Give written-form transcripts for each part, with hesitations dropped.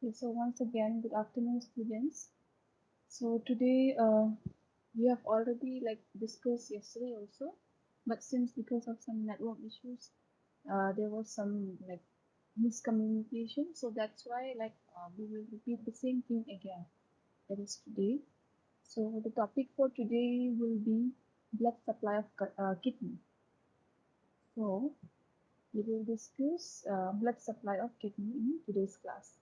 Okay, so once again, good afternoon, students. So today we have already discussed yesterday also, but since because of some network issues, there was some miscommunication. So that's why we will repeat the same thing again. That is today. So the topic for today will be blood supply of kidney. So we will discuss blood supply of kidney in today's class.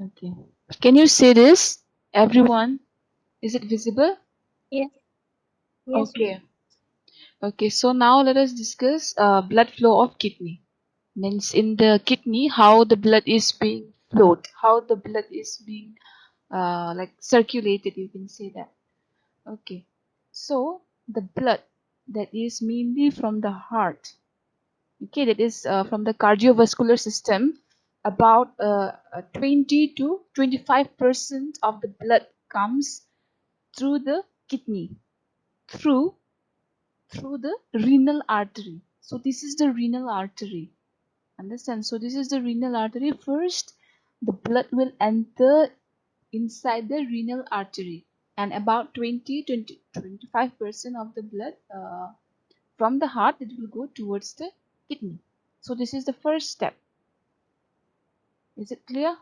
Okay. Can you see this, everyone? Is it visible? Yes. Yes. Okay. Okay. So now let us discuss blood flow of kidney. Means in the kidney, how the blood is being flowed, how the blood is being circulated. You can say that. Okay. So the blood that is mainly from the heart. Okay, that is from the cardiovascular system. About 20 to 25% of the blood comes through the kidney, through the renal artery. So this is the renal artery. Understand? So this is the renal artery. First, the blood will enter inside the renal artery, and about 25% of the blood from the heart, it will go towards the kidney. So this is the first step. Is it clear?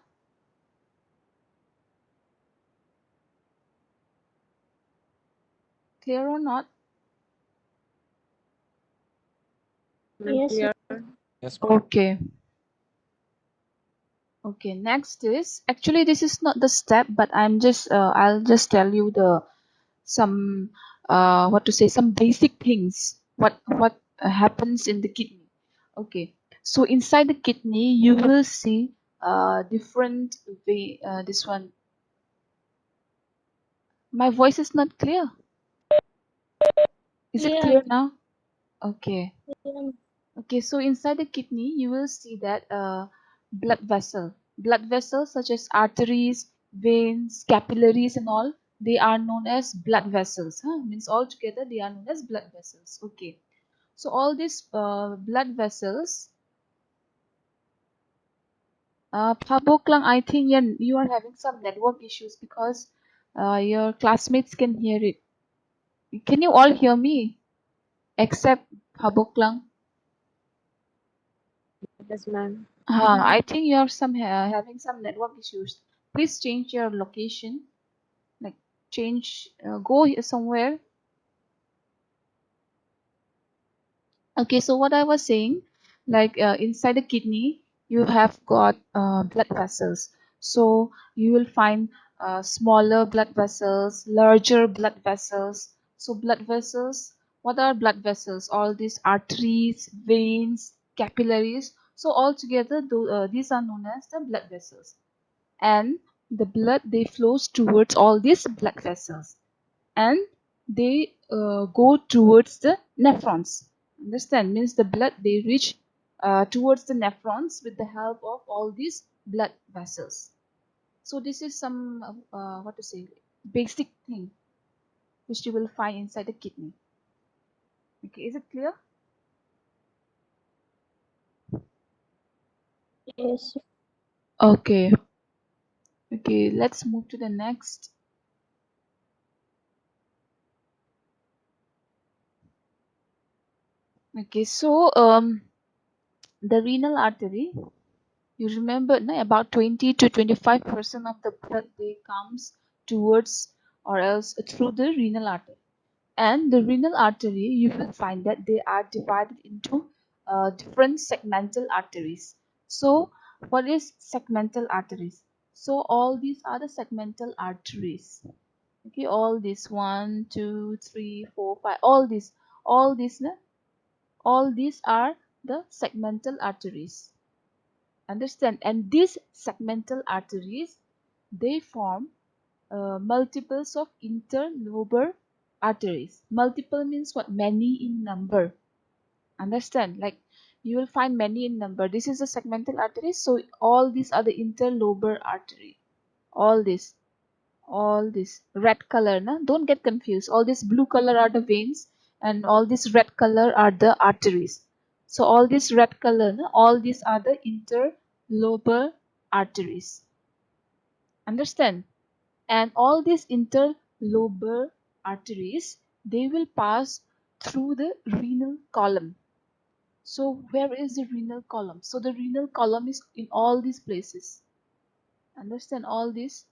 Clear or not? Yes. Clear. Yes, Okay. Okay, next is actually this is not the step, but I'll just tell you the some what to say, some basic things what happens in the kidney. Okay, so inside the kidney you will see different way. This one, my voice is not clear. Is it Clear. clear now? Okay. Yeah. Okay, so inside the kidney, you will see that blood vessels such as arteries, veins, capillaries, and all, they are known as blood vessels. Huh? Means altogether they are known as blood vessels. Okay, so all these blood vessels, Paboklang, I think you are having some network issues because your classmates can hear it. Can you all hear me except Paboklang? Yes, ma'am. I think you are having some network issues. Please change your location. Like change, go somewhere. Okay, so what I was saying, inside the kidney, you have got blood vessels. So you will find smaller blood vessels, larger blood vessels. So blood vessels, what are blood vessels? All these arteries, veins, capillaries. So altogether, these are known as the blood vessels. And the blood, they flows towards all these blood vessels, and they go towards the nephrons. Understand? Means the blood, they reach towards the nephrons with the help of all these blood vessels. So this is some what to say, basic thing which you will find inside the kidney. Okay, is it clear? Yes. Okay. Okay, let's move to the next. Okay, so the renal artery, you remember, no, about 20 to 25% of the blood, they comes towards or else through the renal artery. And the renal artery, you will find that they are divided into different segmental arteries. So what is segmental arteries? So all these are the segmental arteries. Okay, all these 1, 2, 3, 4, 5, all these, na, all these are the segmental arteries. Understand? And these segmental arteries, they form multiples of interlobular arteries. Multiple means what? Many in number. Understand? Like you will find many in number. This is a segmental artery, so all these are the interlobular artery. All this red color, na? Don't get confused. All this blue color are the veins, and all this red color are the arteries. So all this red color, no? All these are the interlobar arteries. Understand? And all these interlobar arteries, they will pass through the renal column. So where is the renal column? So the renal column is in all these places. Understand? All these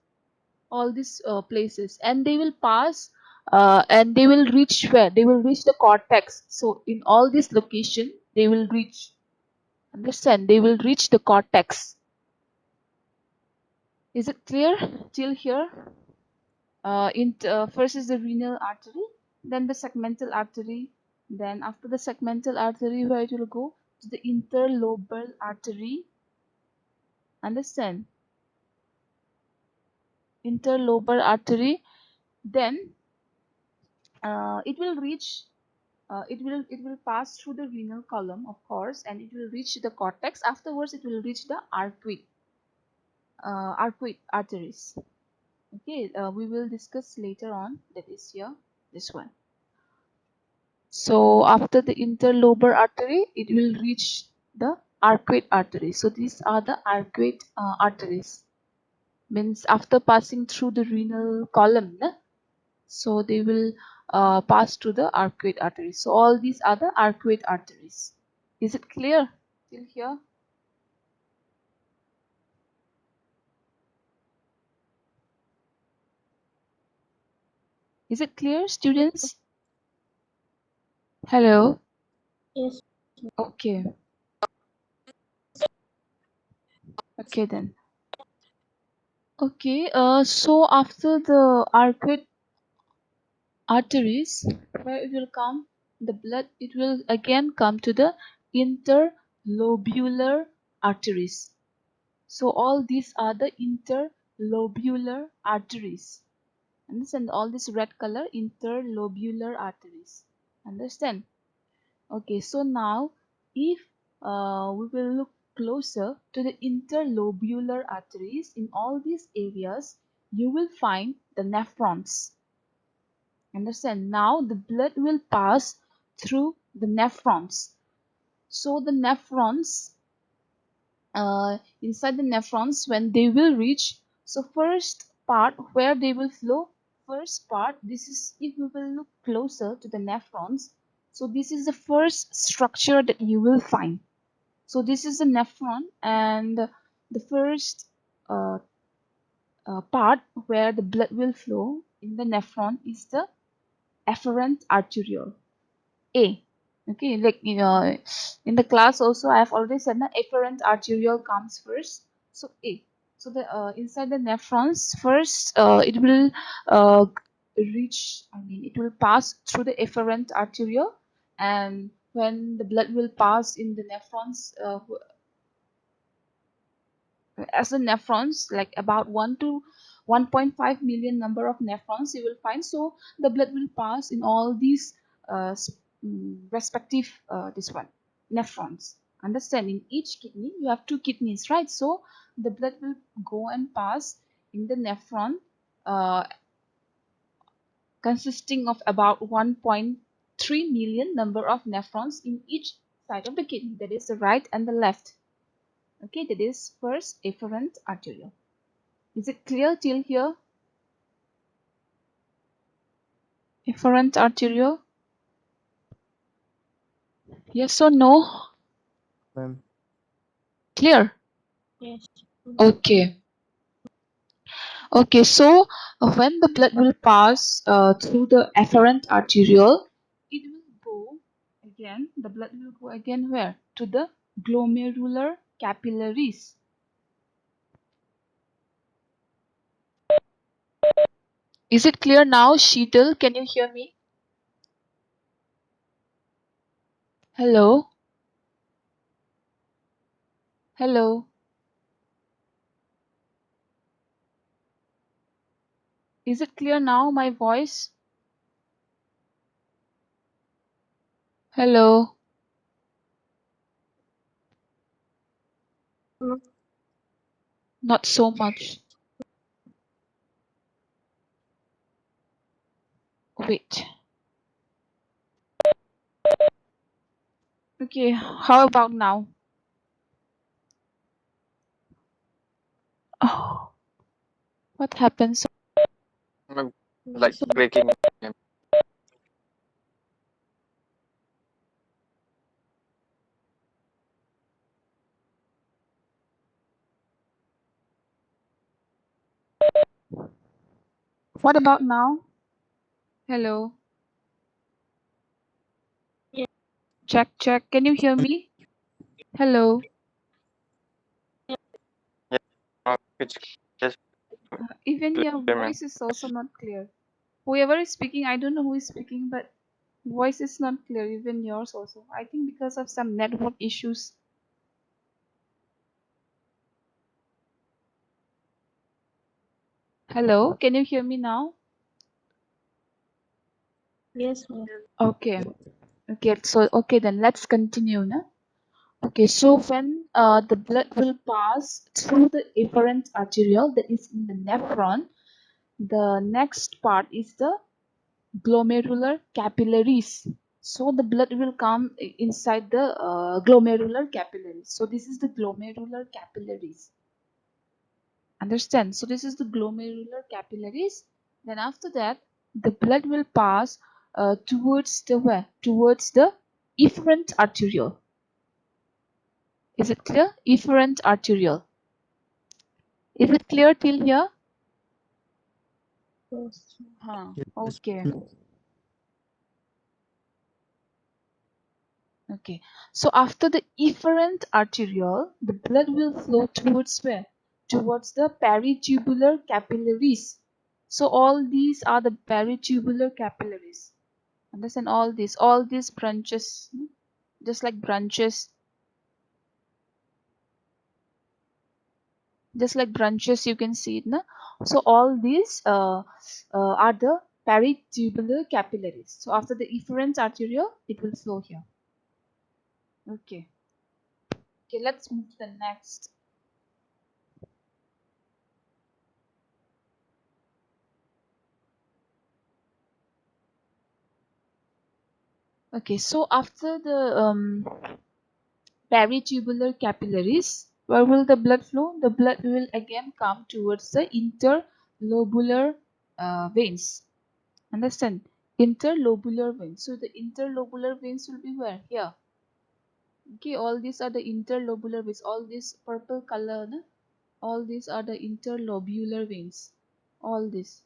places, and they will pass and they will reach where? They will reach the cortex. So in all this location they will reach. Understand? They will reach the cortex. Is it clear till here? First is the renal artery, then the segmental artery, then after the segmental artery, where it will go to the interlobar artery. Understand? Interlobar artery, then it will reach it will pass through the renal column, of course, and it will reach the cortex. Afterwards it will reach the arcuate arteries. Okay, we will discuss later on, that is here, this one. So after the interlobar artery, it will reach the arcuate artery. So these are the arcuate arteries. Means after passing through the renal column, na, so they will pass to the arcuate arteries. So all these are the arcuate arteries. Is it clear till here? Is it clear, students? Hello. Yes. Okay. Okay then. Okay. So after the arcuate arteries, where it will come, the blood, it will again come to the interlobular arteries. So all these are the interlobular arteries. Understand? All this red color, interlobular arteries. Understand? Okay, so now if we will look closer to the interlobular arteries, in all these areas you will find the nephrons. Understand? Now the blood will pass through the nephrons. So the nephrons, inside the nephrons, when they will reach, so first part where they will flow, first part, this is, if we will look closer to the nephrons, so this is the first structure that you will find. So this is the nephron, and the first part where the blood will flow in the nephron is the afferent arteriole, A. Okay, like in the class also I have already said that afferent arteriole comes first. So A. So the inside the nephrons first, it will uh, reach. I mean, it will pass through the afferent arteriole, and when the blood will pass in the nephrons, as the nephrons, like about 1 to 1.5 million number of nephrons you will find. So the blood will pass in all these respective this one nephrons. Understanding each kidney, you have two kidneys, right? So the blood will go and pass in the nephron, uh, consisting of about 1.3 million number of nephrons in each side of the kidney, that is the right and the left. Okay, that is first afferent arteriole. Is it clear till here? Efferent arteriole? Yes or no? Ma'am. Clear? Yes. Okay. Okay, so when the blood will pass through the efferent arteriole, it will go again, the blood will go again where? To the glomerular capillaries. Is it clear now, Sheetal? Can you hear me? Hello? Hello? Is it clear now, my voice? Hello? No. Not so much. Wait. Okay, how about now? Oh, what happened? So, Mm, like Yes. breaking. what about now? Hello, Yes. check, check. Can you hear me? Hello. Yeah, it's just Even your clear. voice is also not clear. Whoever is speaking, I don't know who is speaking, but voice is not clear. Even yours also. I think because of some network issues. Hello, can you hear me now? Yes, ma'am. Okay. Okay. So okay, then let's continue, na? Okay. So when the blood will pass through the efferent arteriole that is in the nephron, the next part is the glomerular capillaries. So the blood will come inside the glomerular capillaries. So this is the glomerular capillaries. Understand? So this is the glomerular capillaries. Then after that, the blood will pass towards the where? Towards the efferent arteriole. Is it clear? Efferent arteriole. Is it clear till here? Yes. Huh. Okay. Okay. So after the efferent arteriole, the blood will flow towards where? Towards the peritubular capillaries. So all these are the peritubular capillaries. Understand all these branches, just like branches, you can see it, na? So all these are the peritubular capillaries. So after the efferent arteriole, it will flow here. Okay. Okay, let's move to the next. Okay, so after the peritubular capillaries, where will the blood flow? The blood will again come towards the interlobular veins. Understand? Interlobular veins. So the interlobular veins will be where? Here. Okay, all these are the interlobular veins. All this purple color, na? All these are the interlobular veins. All this.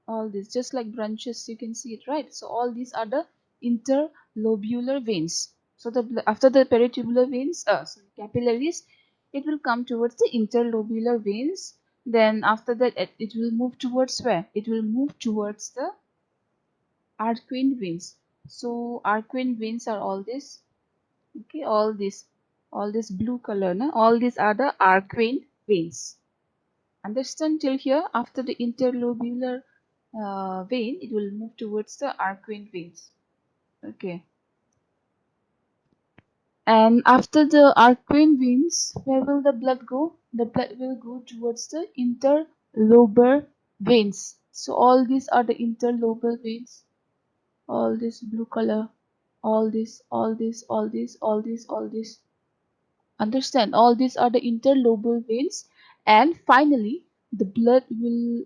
All this, just like branches, you can see it, right? So all these are the interlobular veins. So after the peritubular veins, sorry, capillaries, it will come towards the interlobular veins. Then after that, it will move towards where? It will move towards the arcuate veins. So arcuate veins are all this. Okay, all this blue color, na? All these are the arcuate veins. Understand till here? After the interlobular vein, it will move towards the arcuate veins. Okay. And after the arcuate veins, where will the blood go? The blood will go towards the interlobar veins. So all these are the interlobar veins. All this blue color, all this, all this, all this, all this, all this. Understand? All these are the interlobar veins. And finally, the blood will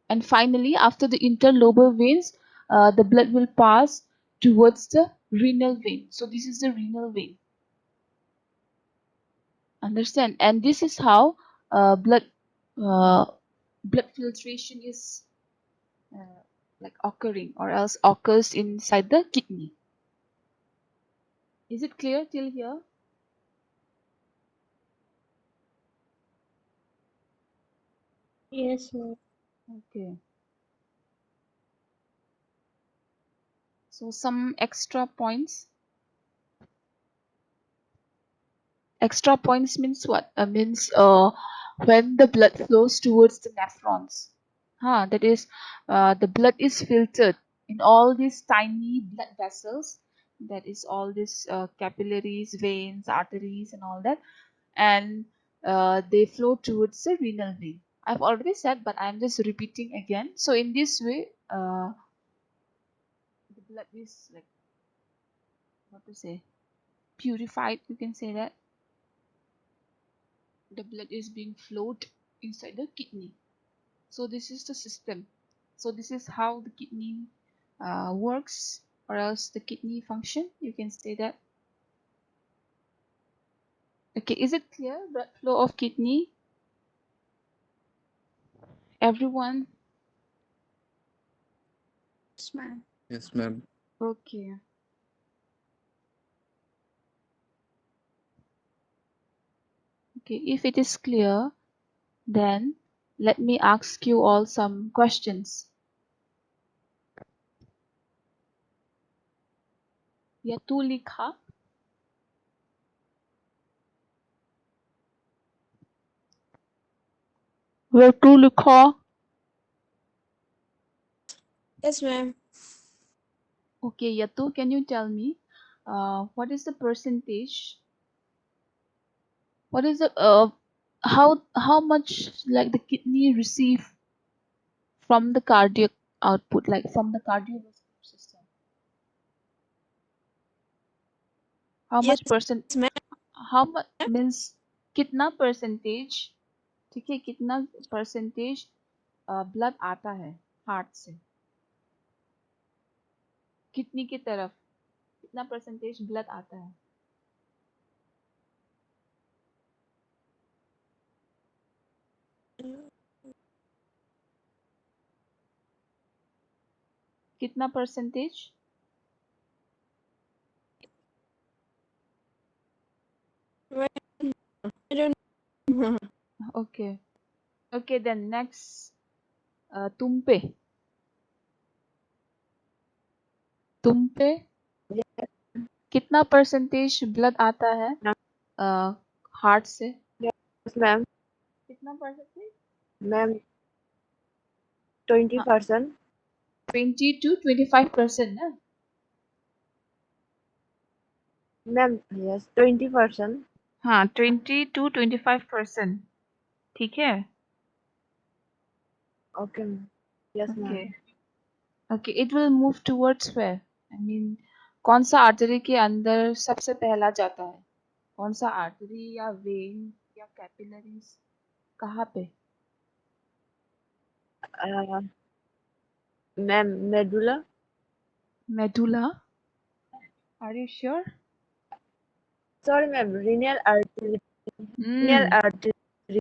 And finally, after the interlobar veins, the blood will pass towards the renal vein. So this is the renal vein. Understand? And this is how uh, blood filtration is uh, like occurring, or else occurs inside the kidney. Is it clear till here? Yes, ma'am. Okay. So some extra points. Extra points means what? Means when the blood flows towards the nephrons. That is, the blood is filtered in all these tiny blood vessels. That is all these capillaries, veins, arteries, and all that, and they flow towards the renal vein. I've already said, but I'm just repeating again. So in this way, the blood is like, what to say, purified. You can say that the blood is being flowed inside the kidney. So this is the system. So this is how the kidney works, or else the kidney function. You can say that. Okay, is it clear? Blood flow of kidney. Everyone. Yes, ma'am. Yes, ma'am. Okay. Okay, if it is clear, then let me ask you all some questions. या तू लिखा या तू लिखा Yes, ma'am. Okay, Yatu, can you tell me what is the percentage? What is the how much like the kidney receive from the cardiac output, like from the cardiovascular system? How Yes, much percent? ma'am. How much means कितना percentage? ठीक है कितना percentage blood आता है heart से kidney की तरफ कितना percentage blood आता है कितना percentage? Ma'am, I don't know. Okay. Okay, then next, तुम पे तुम पे कितना परसेंटेज ब्लड आता है हार्ट से Yes, ma'am. कितना परसेंटेज Ma'am, 20%. 20 to 25% ना Ma'am, yes, 20%. हाँ 20 to 25% ठीक है Okay, ma'am. Yes, okay ma'am. Okay it will move towards where I mean कौन सा आर्टरी के अंदर सबसे पहला जाता है कौन सा आर्टरी या वेन या कैपिलरीज कहाँ पे Uh, Ma'am, medulla. Medulla are you sure Sorry, ma'am. Renal artery. Renal Hmm. artery.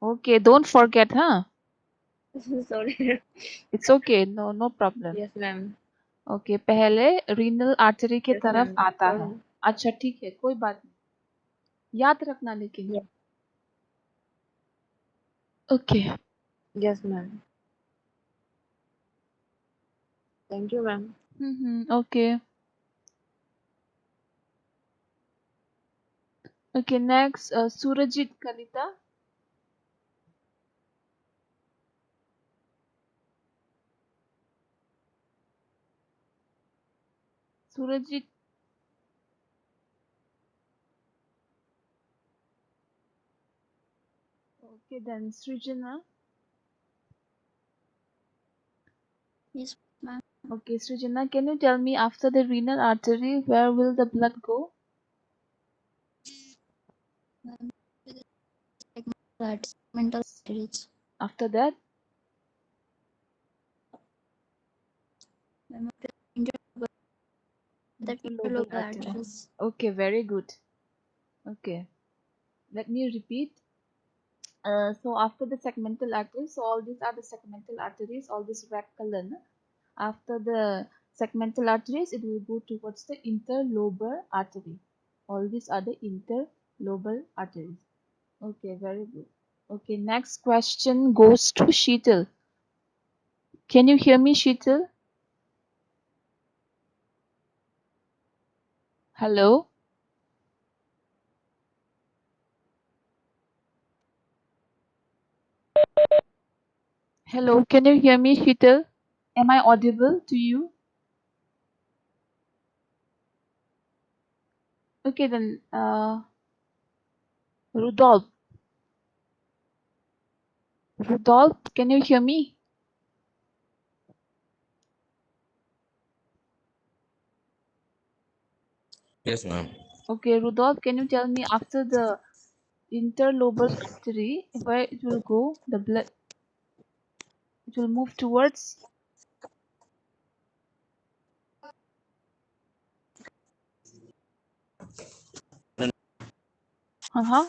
Okay, don't forget, huh? Sorry. It's okay, no problem. Yes, ma'am. Okay, पहले रीनल आर्टरी के Yes, तरफ ma'am. आता है अच्छा ठीक है कोई बात नहीं याद रखना लेकिन Yes. Okay Yes, ma'am. Thank you, ma'am. Okay okay next Surjeet Kalita Surjeet okay then Srijana Yes, ma'am. okay Srijana can you tell me after the renal artery where will the blood go Ma'am, segmental arteries. after that Ma'am, the interlobular interlobular artery arteries. okay very good okay let me repeat so after the segmental arteries, so all these are the segmental arteries, all this red color. No? After the segmental arteries, it will go towards the interlobar artery. All these are the interlobar arteries. Okay, very good. Okay, next question goes to Sheetal. Can you hear me, Sheetal? Hello? Hello, can you hear me, Sheetal? Am I audible to you? Okay, then, Rudolph. Rudolph, can you hear me? Yes, ma'am. Okay, Rudolph, can you tell me after the interlobar artery, where it will go? The blood, it will move towards. Uh-huh.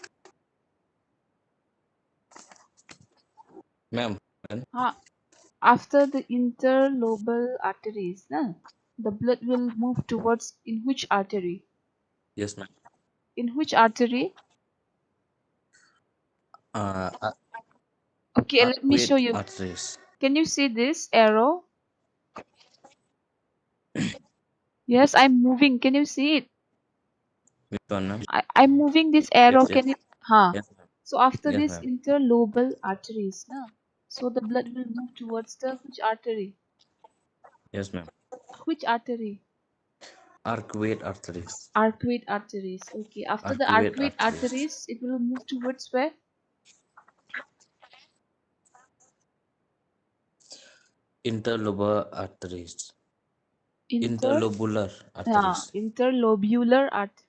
Ma'am. After the interlobar arteries, the blood will move towards in which artery? Yes, ma'am. In which artery? Uh, uh, Okay, let me show Arcuate you. arteries. Can you see this arrow? Yes, I'm moving. Can you see it? Which one, ma'am? I'm moving this arrow. Yes, yes. Can you? Huh. Yes, ma'am. So after Yes, this ma'am. interlobal arteries, so the blood will move towards the which artery? Yes, ma'am. Which artery? Arcuate arteries. Arcuate arteries. Okay. After the Arcuate arcuate arteries. arteries, it will move towards where? Interlobar arteries. Inter. Interlobular arteries. Interlobular arteries.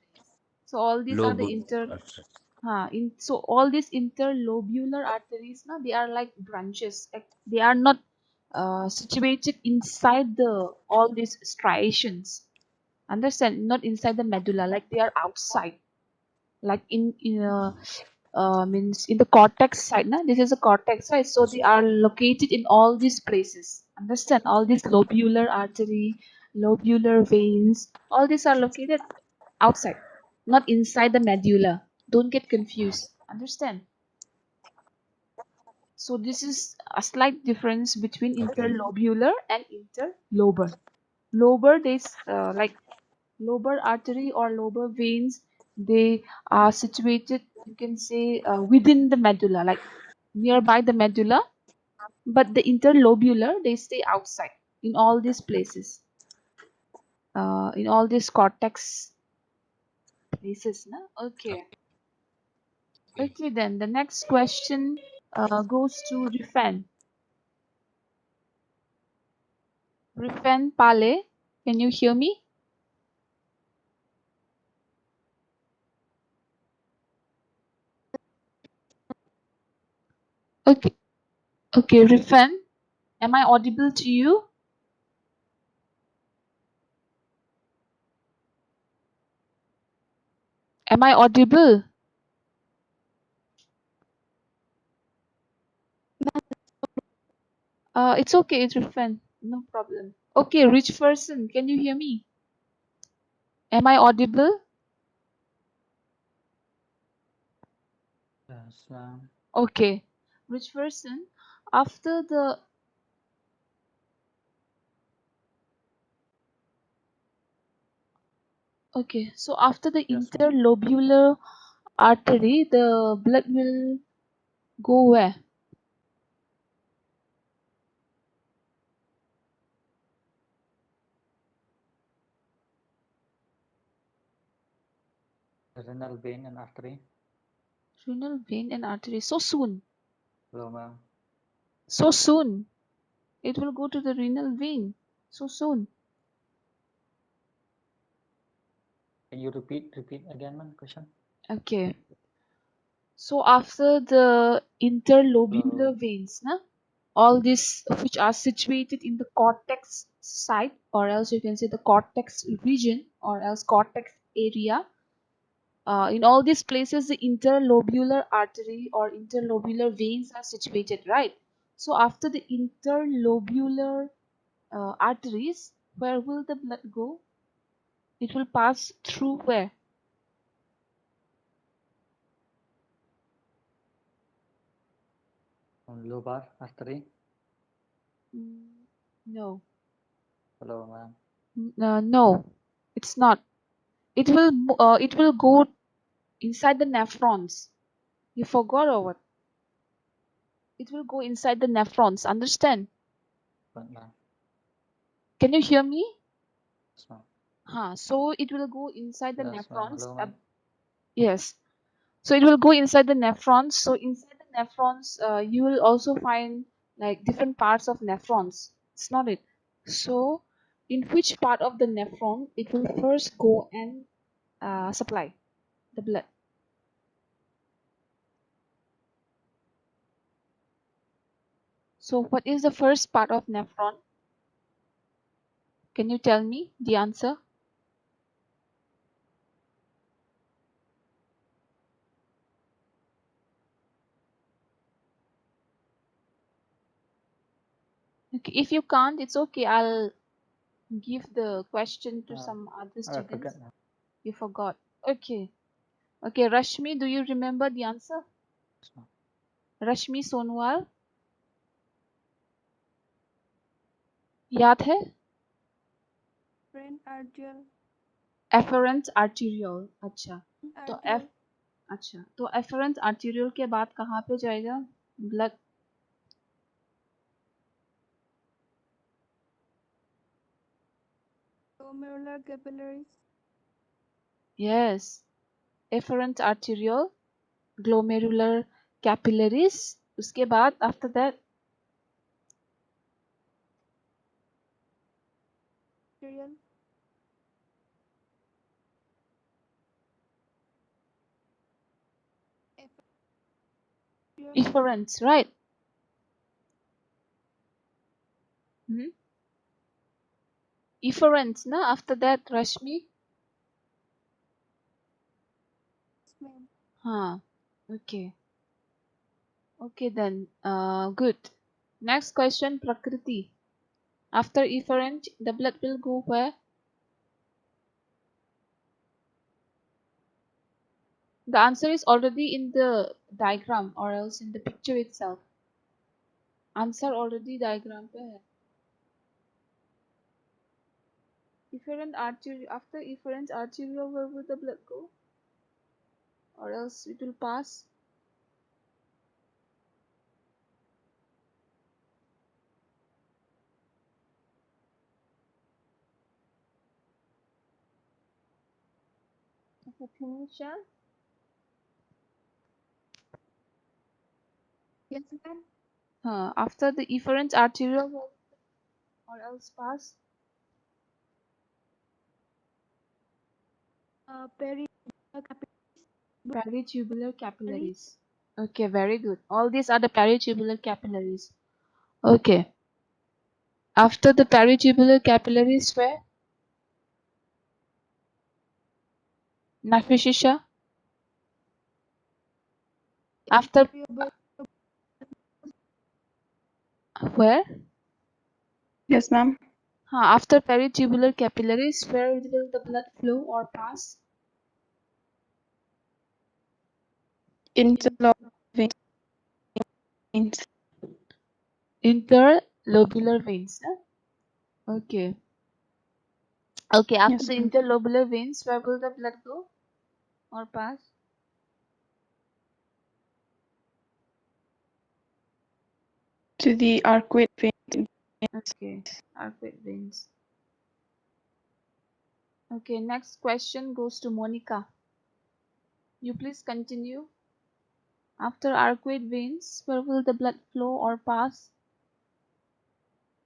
So all these are the Lobe arteries. so all these interlobular arteries, they are like branches. Like they are not situated inside the all these striations. Understand? Not inside the medulla. Like they are outside. Like means in the cortex side. This is a cortex side. So Yes, they are located in all these places. Understand? All these lobular artery, lobular veins. All these are located outside, not inside the medulla. Don't get confused. Understand? So this is a slight difference between okay. interlobular and interlobar. Lobar, like lobar artery or lobar veins, they are situated, you can say, within the medulla, like nearby the medulla. But the interlobular, they stay outside in all these places, in all these cortex places. Okay. Okay. Okay, then the next question goes to Rifan. Rifan Pale, can you hear me? Okay, okay, Rifan, am I audible to you? Am I audible? It's okay, it's Rifan, no problem. Okay, rich person, can you hear me? Am I audible? Yes, ma'am. Okay, rich person, after the okay, so after the Yes, ma'am. interlobular artery, the blood will go where? Renal vein and artery. Renal vein and artery. So soon. Hello, ma'am. So soon. It will go to the renal vein. So soon. Can you repeat again, ma'am, question? Okay. So after the Hello. interlobular veins, all these which are situated in the cortex site, or else you can say the cortex region, or else cortex area. In all these places, the interlobular artery or interlobular veins are situated, right? So after the interlobular arteries, where will the blood go? It will pass through where? Lobar artery. No. Hello, ma'am. No, it's not. It will go inside the nephrons. You forgot or what? It will go inside the nephrons. Understand? What, ma'am? Can you hear me? Yes, ma'am. So it will go inside the Yes, ma'am. nephrons. Hello, ma'am. Yes. So it will go inside the nephrons. So inside the nephrons, you will also find like different parts of nephrons. It's not it. So, in which part of the nephron it will first go and supply the blood? So, what is the first part of nephron? Can you tell me the answer? Okay, if you can't, it's okay. I'll give the question to some other I students. forgot now. You forgot. Okay. Okay, Rashmi, do you remember the answer? Yes, ma'am. Rashmi Sonwal, याद है? Renal arterial. Efferent arteriole. अच्छा तो Arterial. अच्छा तो efferent arteriole के बाद कहाँ पे जाएगा blood? Glomerular capillaries. Yes, efferent arteriole, glomerular capillaries. उसके बाद after that Arterial. efferents, right? Hmm? Efferents, na? After that, Rashmi. Ma'am. Huh. Okay. Okay then. Good. Next question, Prakriti. After efferent, the blood will go where? The answer is already in the diagram or else in the picture itself. Answer already diagram पे है. Efferent artery, after efferent arteriole, where will the blood go? Or else it will pass. Okay, Tanisha. Yes, ma'am. After the efferent arteriole, or else pass. Peritubular capillaries. Peritubular capillaries. Okay, very good. All these are the peritubular capillaries. Okay. After the peritubular capillaries, where? Nafishisha. After where? Yes, ma'am. After peritubular capillaries, where will the blood flow or pass? Interlobular veins. Interlobular veins. Okay. Okay, after Yes, the ma'am. interlobular veins, where will the blood go or pass? To the arcuate veins. Okay, arcuate veins. Okay, next question goes to Monica. You please continue. After arcuate veins, where will the blood flow or pass?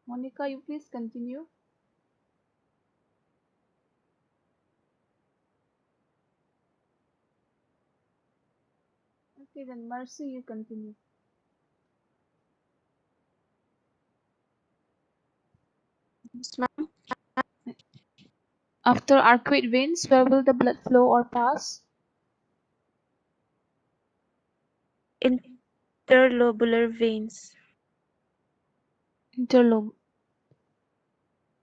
Monica, you please continue. Okay, then Mercy, you continue. Yes, ma'am. After arcuate veins, where will the blood flow or pass? Interlobular veins. Interlobular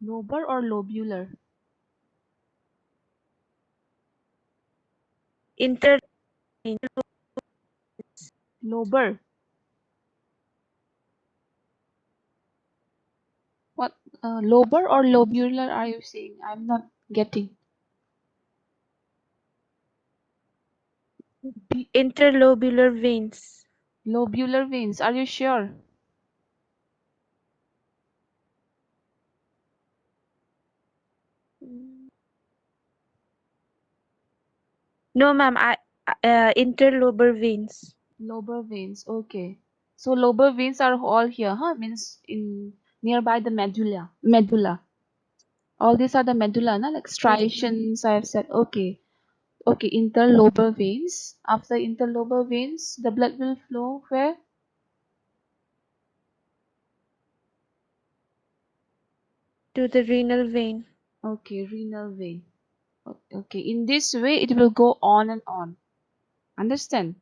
or lobular? Inter Lobar. What? Lobar or lobular are you saying? I'm not getting. interlobular veins. Lobular veins. Are you sure? No, ma'am. Interlobular veins. Lobar veins. Okay. So lobar veins are all here, huh? Means in nearby the medulla. Medulla. All these are the medulla, na? Like striations. I have said. Okay. Okay. Interlobar veins. After interlobar veins, the blood will flow where? To the renal vein. Okay. Renal vein. Okay. In this way, it will go on and on. Understand?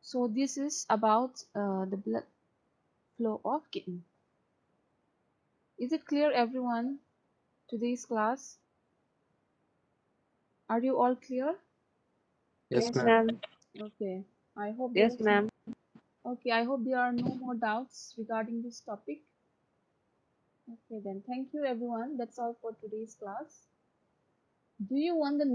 So this is about the blood flow of kidney. Is it clear, everyone? Today's class. Are you all clear? Yes, Yes, ma'am. ma'am. Okay. I hope there Yes, is ma'am. okay. I hope there are no more doubts regarding this topic. Okay, then. Thank you, everyone. That's all for today's class. Do you want the